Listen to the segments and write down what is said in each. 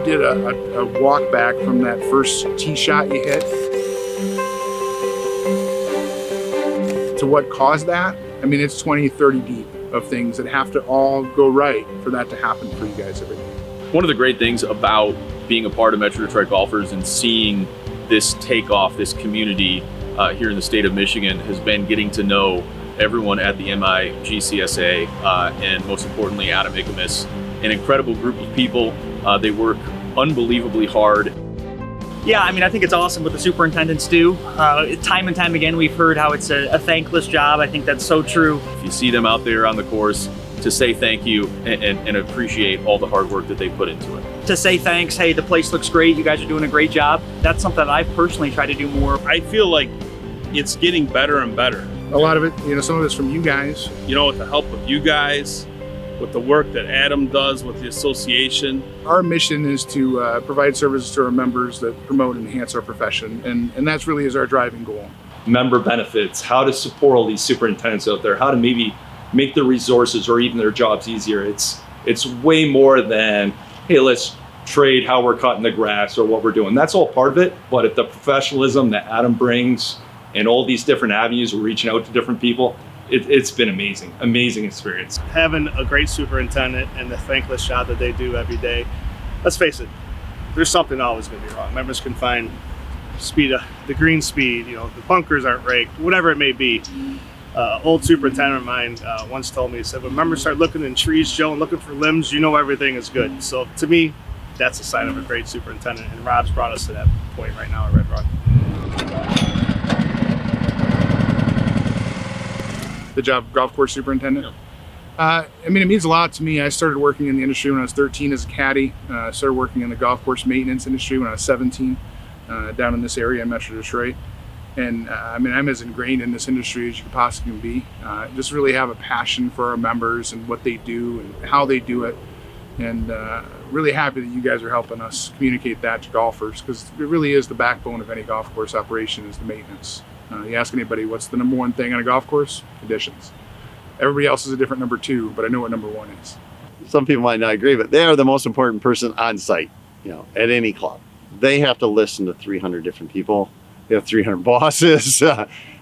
you did a walk back from that first tee shot you hit to what caused that, I mean, it's 20, 30 deep of things that have to all go right for that to happen for you guys every day. One of the great things about being a part of Metro Detroit Golfers and seeing this take off, this community here in the state of Michigan, has been getting to know everyone at the MiGCSA and most importantly, Adam Ikamas, an incredible group of people. They work unbelievably hard. Yeah, I mean, I think it's awesome what the superintendents do. Time and time again, we've heard how it's a thankless job. I think that's so true. If you see them out there on the course, to say thank you and appreciate all the hard work that they put into it. To say thanks, hey, the place looks great, you guys are doing a great job. That's something that I've personally tried to do more. I feel like it's getting better and better. A lot of it, some of it's from you guys. With the help of you guys, with the work that Adam does with the association. Our mission is to provide services to our members that promote and enhance our profession, and that's really is our driving goal. Member benefits, how to support all these superintendents out there, how to maybe make their resources or even their jobs easier. It's way more than, hey, let's trade how we're cutting the grass or what we're doing. That's all part of it, but at the professionalism that Adam brings and all these different avenues, we're reaching out to different people. It's been amazing experience. Having a great superintendent and the thankless job that they do every day, let's face it, there's something always going to be wrong. Members can find the green speed, the bunkers aren't raked, whatever it may be. Old superintendent of mine once told me, he said, when members start looking in trees, Joe, and looking for limbs, everything is good. So to me, that's a sign of a great superintendent, and Rob's brought us to that point right now at Red Rock. The job of golf course superintendent. I mean, it means a lot to me. I started working in the industry when I was 13 as a caddy. Started working in the golf course maintenance industry when I was 17 down in this area in Metro Detroit. And I mean, I'm as ingrained in this industry as you could possibly be. Just really have a passion for our members and what they do and how they do it. And really happy that you guys are helping us communicate that to golfers, because it really is the backbone of any golf course operation is the maintenance. You ask anybody, what's the number one thing on a golf course? Conditions. Everybody else is a different number two, but I know what number one is. Some people might not agree, but they are the most important person on site, at any club. They have to listen to 300 different people. They have 300 bosses.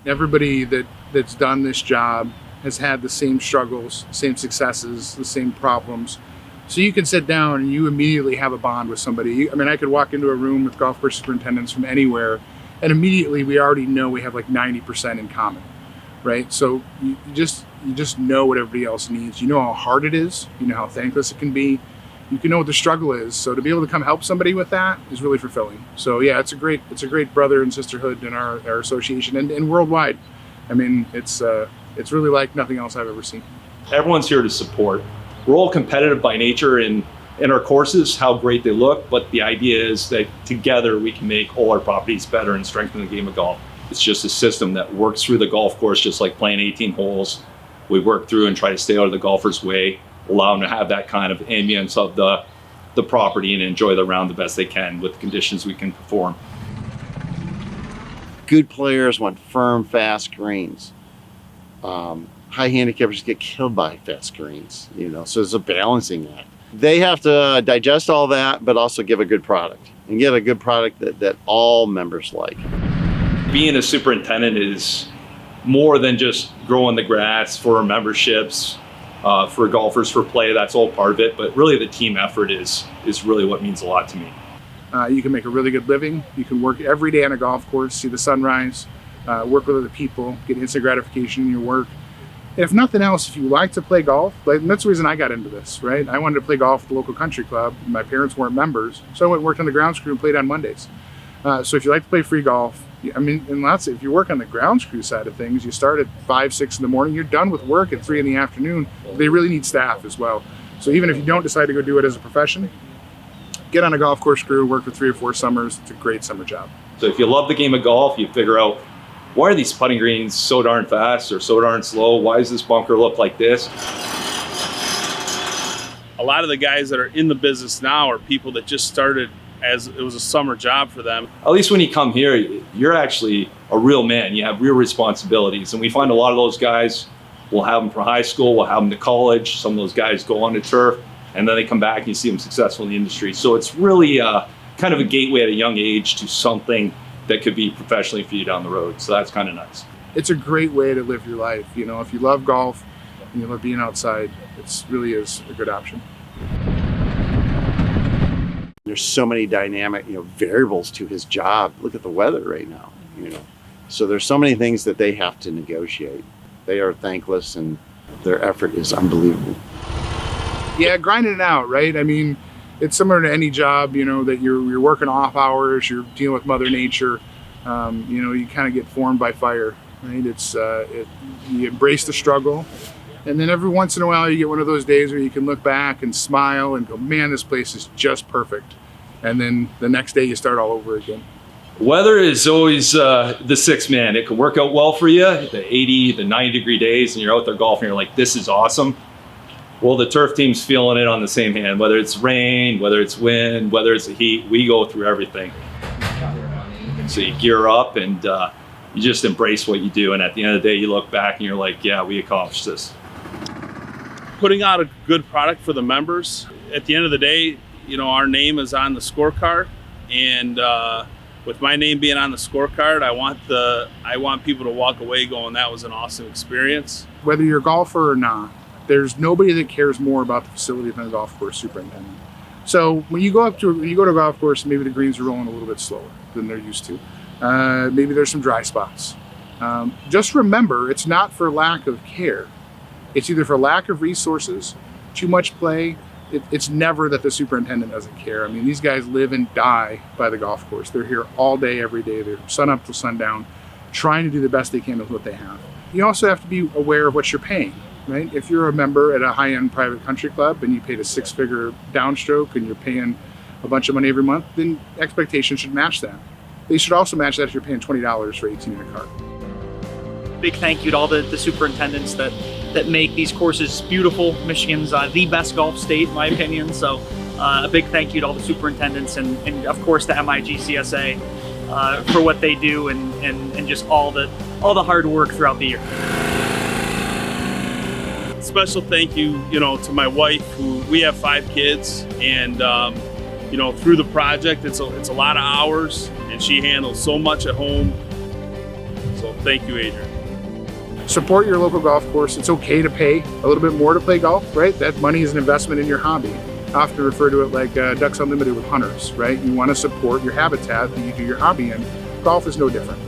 Everybody that's done this job has had the same struggles, same successes, the same problems. So you can sit down and you immediately have a bond with somebody. I mean, I could walk into a room with golf course superintendents from anywhere, and immediately we already know we have like 90% in common, right? So you just know what everybody else needs. You know how hard it is. You know how thankless it can be. You can know what the struggle is. So to be able to come help somebody with that is really fulfilling. So yeah, it's a great brother and sisterhood in our association and worldwide. I mean, it's really like nothing else I've ever seen. Everyone's here to support. We're all competitive by nature in our courses, how great they look, but the idea is that together we can make all our properties better and strengthen the game of golf. It's just a system that works through the golf course, just like playing 18 holes. We work through and try to stay out of the golfer's way, allow them to have that kind of ambience of the property and enjoy the round the best they can with the conditions we can perform. Good players want firm, fast greens. High handicappers get killed by fast greens, so there's a balancing act. They have to digest all that, but also give a good product and get a good product that all members like. Being a superintendent is more than just growing the grass for our memberships, for golfers, for play. That's all part of it, but really the team effort is really what means a lot to me. You can make a really good living. You can work every day on a golf course, see the sunrise, work with other people, get instant gratification in your work. If nothing else, if you like to play golf, that's the reason I got into this, right? I wanted to play golf at the local country club. My parents weren't members, so I went and worked on the grounds crew and played on Mondays. So if you like to play free golf, I mean, and if you work on the grounds crew side of things, you start at 5, 6 in the morning, you're done with work at 3 in the afternoon. They really need staff as well. So even if you don't decide to go do it as a profession, get on a golf course crew, work for 3 or 4 summers. It's a great summer job. So if you love the game of golf, you figure out, why are these putting greens so darn fast or so darn slow? Why does this bunker look like this? A lot of the guys that are in the business now are people that just started as it was a summer job for them. At least when you come here, you're actually a real man. You have real responsibilities. And we find a lot of those guys, we'll have them from high school, we'll have them to college. Some of those guys go on to turf. and then they come back and you see them successful in the industry. So it's really kind of a gateway at a young age to something that could be professionally for you down the road. So that's kind of nice. It's a great way to live your life. You know, if you love golf and you love being outside, it really is a good option. There's so many dynamic, variables to his job. Look at the weather right now, So there's so many things that they have to negotiate. They are thankless, and their effort is unbelievable. Yeah, grinding it out, right? I mean, it's similar to any job, that you're working off hours, you're dealing with Mother Nature. You kind of get formed by fire, right? You embrace the struggle, and then every once in a while you get one of those days where you can look back and smile and go, man, this place is just perfect. And then the next day you start all over again. Weather is always the sixth man. It can work out well for you, the 80, the 90 degree days, and you're out there golfing, you're like, this is awesome. Well, the turf team's feeling it on the same hand, whether it's rain, whether it's wind, whether it's the heat, we go through everything. So you gear up and you just embrace what you do. And at the end of the day, you look back and you're like, yeah, we accomplished this. Putting out a good product for the members. At the end of the day, our name is on the scorecard, and with my name being on the scorecard, I want people to walk away going, that was an awesome experience. Whether you're a golfer or not, there's nobody that cares more about the facility than a golf course superintendent. So when you go to a golf course, maybe the greens are rolling a little bit slower than they're used to. Maybe there's some dry spots. Just remember, it's not for lack of care. It's either for lack of resources, too much play. It's never that the superintendent doesn't care. I mean, these guys live and die by the golf course. They're here all day, every day. They're sun up to sundown, trying to do the best they can with what they have. You also have to be aware of what you're paying, right? If you're a member at a high-end private country club and you paid a 6-figure downstroke and you're paying a bunch of money every month, then expectations should match that. They should also match that if you're paying $20 for 18 in a cart. Big thank you to all the superintendents that make these courses beautiful. Michigan's the best golf state, in my opinion. So a big thank you to all the superintendents and of course the MiGCSA for what they do and just all the hard work throughout the year. Special thank you, to my wife, who we have 5 kids, and through the project, it's a lot of hours, and she handles so much at home. So thank you, Adrian. Support your local golf course. It's okay to pay a little bit more to play golf, right? That money is an investment in your hobby. I often refer to it like Ducks Unlimited with hunters, right? You want to support your habitat that you do your hobby in. Golf is no different.